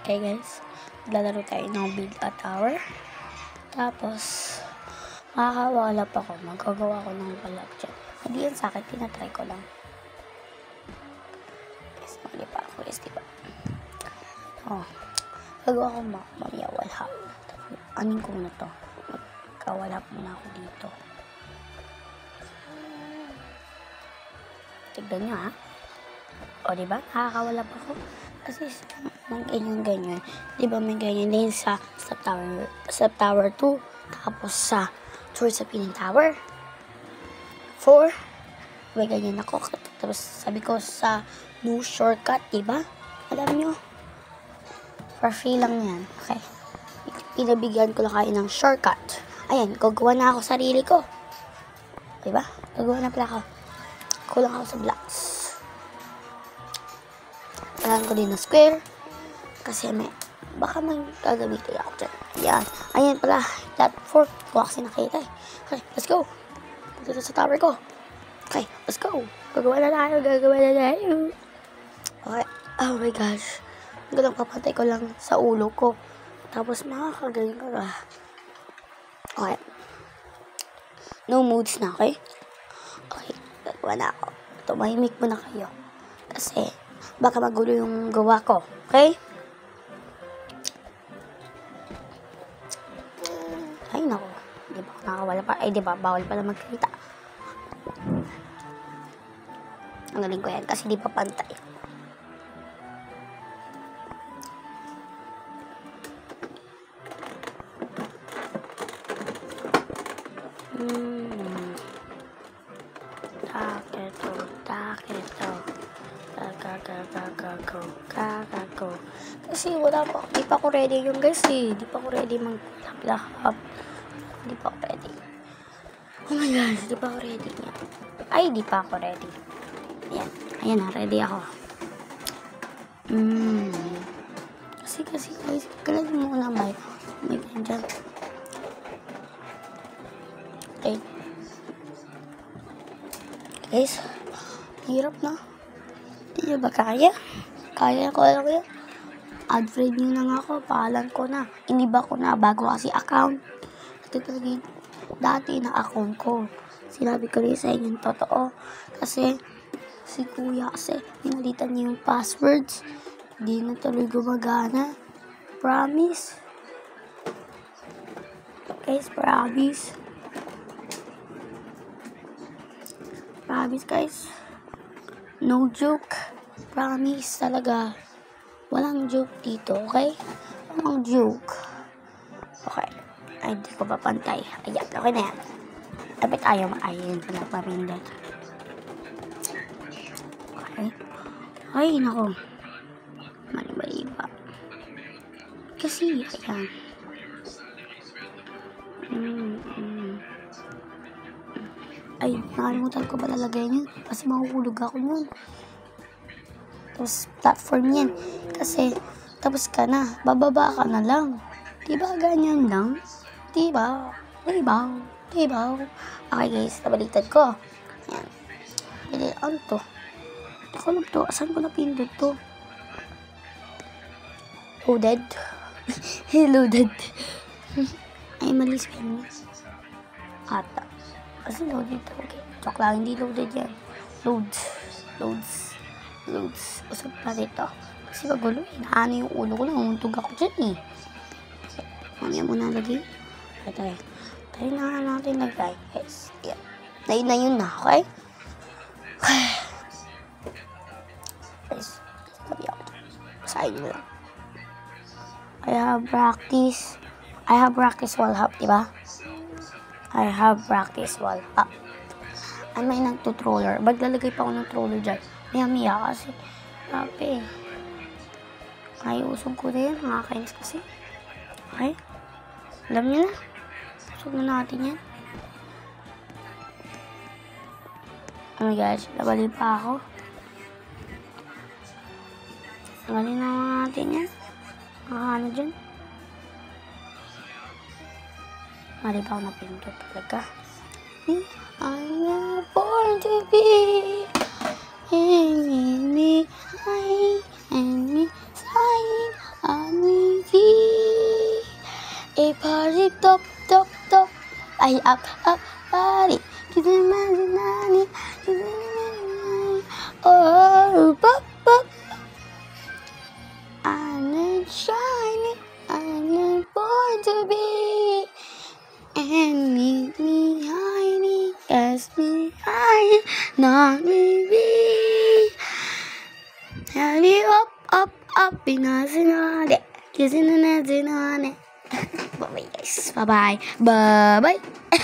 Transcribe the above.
Okay guys, lalaro tayo ng build a tower. Tapos, makakawala pa ako. Magagawa ko ng balak dyan. Hindi yan sa akin, tinatry ko lang. Guys, mali pa ako guys, diba? Gagawa ko mamaya wala. Anin ko na to. Magkawala muna ako dito. Tignan nyo ha. O diba, nakakawala pa ako. Kasi may ganyan. Diba may ganyan din sa tower 2. Tapos sa Piling Tower 4. May ganyan ako. Tapos sabi ko sa new shortcut, diba? Alam nyo. For free lang yan. Okay. Pinabigyan ko lang kayo ng shortcut. Ayan, gagawa na ako sarili ko. Diba? Gagawa na pala ako. Kulang ako sa blocks. Kailangan ko din na square. Kasi baka may gagamitin ako dyan. Ayan. Ayan pala. Platform. Kung kasi nakita eh. Okay, let's go. Dito sa tower ko. Okay, let's go. Gagawa na tayo. Okay. Oh my gosh. Hanggang papatay ko lang sa ulo ko. Tapos makakagaling ko na. Okay. No moods na, okay? Okay. Gagawa na ako. Tumahimik mo na kayo. Kasi baka magulo yung gawa ko. Okay? Ay, naku. Di ba nakawala pa? Ay, di ba? Bawal pala magkita. Ang galing ko yan kasi di pa pantay. Go. Kasi wala pa, di pa ako ready yung guys eh. Di pa ako ready mag-lahap. Di pa ako ready. Oh my gosh, di pa ako ready. Ay, di pa ako ready. Ayan. Ayan na, ready ako. Kasi guys, galag mo na may ganyan. Okay. Guys, hirap na. Hindi nyo ba kaya? Kaya ko lang yan. Add friend nyo na nga ako. Paalan ko na. Iniba ko na bago kasi account. Ito talaga dati na account ko. Sinabi ko rin sa inyo totoo. Kasi si kuya kasi pinalitan niya yung passwords. Hindi na tuloy gumagana. Promise. Guys, promise. Promise guys. No joke. Promise talaga. Walang joke dito, okay? Walang joke. Okay. Ay, hindi ko pa pantay. Ayan, okay na yan. Dapat ayaw maayon pa na pamindot. Okay. Ay, nako. Mali pa. Kasi, ayan. Ay, nakalimutan ko ba lalagay niya? Kasi mahuhulog ako nun. Tapos, platform yan. Kasi, tapos ka na. Bababa ka na lang. Diba ganyan lang? Diba? Okay guys, nabaliktad ko. Ayan. Pwede, ano to? Ako lang to. Saan ko napindot to? Loaded. Loaded. Ay, mali spelling. Ata. Kasi loaded to. Okay. Joke lang, hindi loaded yan. Loads. Usap pa dito. Kasi magulo eh. Naano yung ulo ko lang. Umuntog ako dyan eh. Mamaya muna lagi. Tayo na nga natin lagay. Guys. Yeah. Na yun na. Okay? Guys. Sabi ako. Basahin mo lang. I have practice wall hop. Diba? I have practice wall hop. Ay, may nagtutroller. Maglalagay pa ako ng troller dyan. Maya kasi. Grabe. Ayusog ko na yan. Nakakainis kasi. Okay? Alam nyo na. Usog na natin yan. Oh my gosh. Nabali pa ako. Nabali na natin yan. Nakakano dyan. Mali pa ako napindot talaga. I am born to be me, sign, top, top, top. Ay, up, body. Kissing my nanny, kissing my nanny. Oh, pop, pop. I'm shining, I'm born to be. And meet me hiding, ask me high, not me be. Hurry up, pinasinade. Kissing the nazinane. Bye-bye, guys. Bye-bye. Bye-bye.